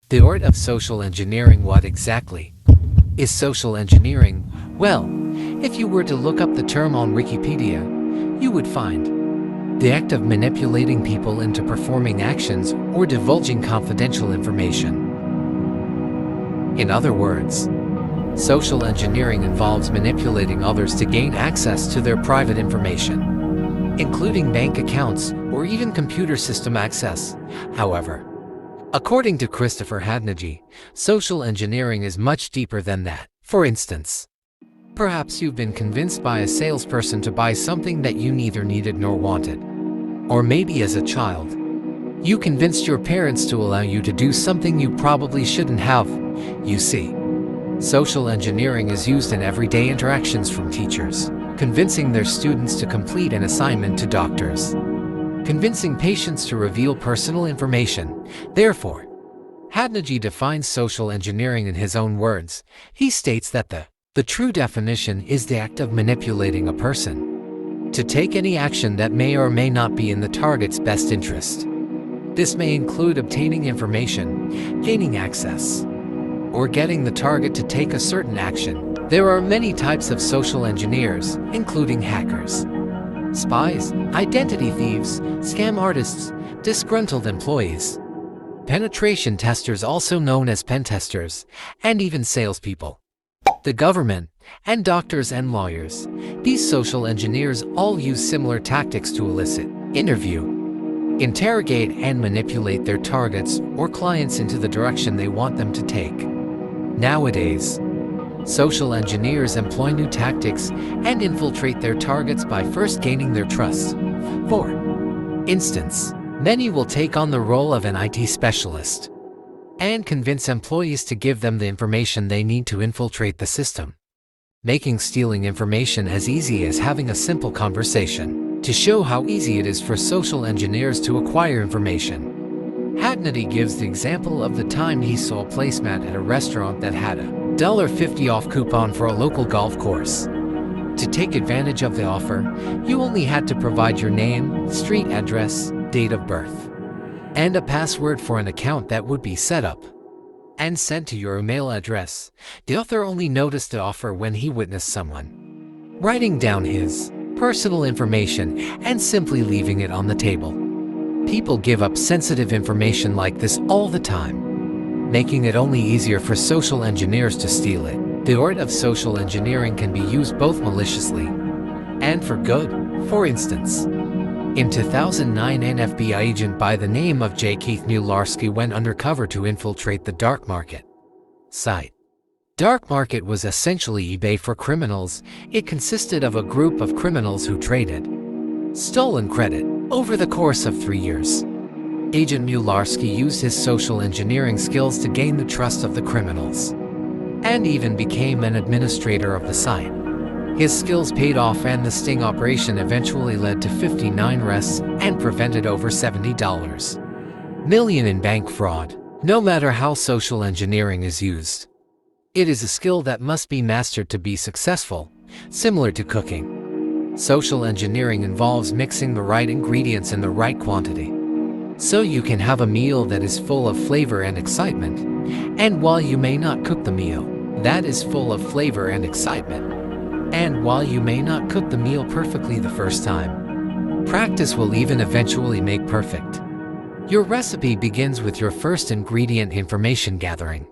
The art of social engineering. What exactly is social engineering? Well, if you were to look up the term on Wikipedia, you would find the act of manipulating people into performing actions or divulging confidential information. In other words, social engineering involves manipulating others to gain access to their private information, including bank accounts or even computer system access. However, according to Christopher Hadnagy, social engineering is much deeper than that. For instance, perhaps you've been convinced by a salesperson to buy something that you neither needed nor wanted. Or maybe as a child, you convinced your parents to allow you to do something you probably shouldn't have. You see, social engineering is used in everyday interactions, from teachers convincing their students to complete an assignment to doctors convincing patients to reveal personal information. Therefore, Hadnagy defines social engineering in his own words. He states that the true definition is the act of manipulating a person to take any action that may or may not be in the target's best interest. This may include obtaining information, gaining access, or getting the target to take a certain action. There are many types of social engineers, including hackers, spies, identity thieves, scam artists, disgruntled employees, penetration testers, also known as pen testers, and even salespeople, the government, and doctors and lawyers. These social engineers all use similar tactics to elicit, interview, interrogate, and manipulate their targets or clients into the direction they want them to take. Nowadays, social engineers employ new tactics and infiltrate their targets by first gaining their trust. For instance, many will take on the role of an IT specialist and convince employees to give them the information they need to infiltrate the system, making stealing information as easy as having a simple conversation. To show how easy it is for social engineers to acquire information, Hadnagy gives the example of the time he saw a placemat at a restaurant that had a $1.50 off coupon for a local golf course. To take advantage of the offer, you only had to provide your name, street address, date of birth, and a password for an account that would be set up and sent to your email address. The author only noticed the offer when he witnessed someone writing down his personal information and simply leaving it on the table. People give up sensitive information like this all the time, making it only easier for social engineers to steal it. The art of social engineering can be used both maliciously and for good. For instance, in 2009, an FBI agent by the name of J. Keith Mularski went undercover to infiltrate the dark market site. Dark market was essentially eBay for criminals. It consisted of a group of criminals who traded stolen credit. Over the course of 3 years, Agent Mularski used his social engineering skills to gain the trust of the criminals and even became an administrator of the site. His skills paid off, and the sting operation eventually led to 59 arrests and prevented over $70 million in bank fraud. No matter how social engineering is used, it is a skill that must be mastered to be successful. Similar to cooking, social engineering involves mixing the right ingredients in the right quantity, so you can have a meal that is full of flavor and excitement. And while you may not cook the meal that is full of flavor and excitement, and while you may not cook the meal perfectly the first time, practice will even eventually make perfect. Your recipe begins with your first ingredient information gathering.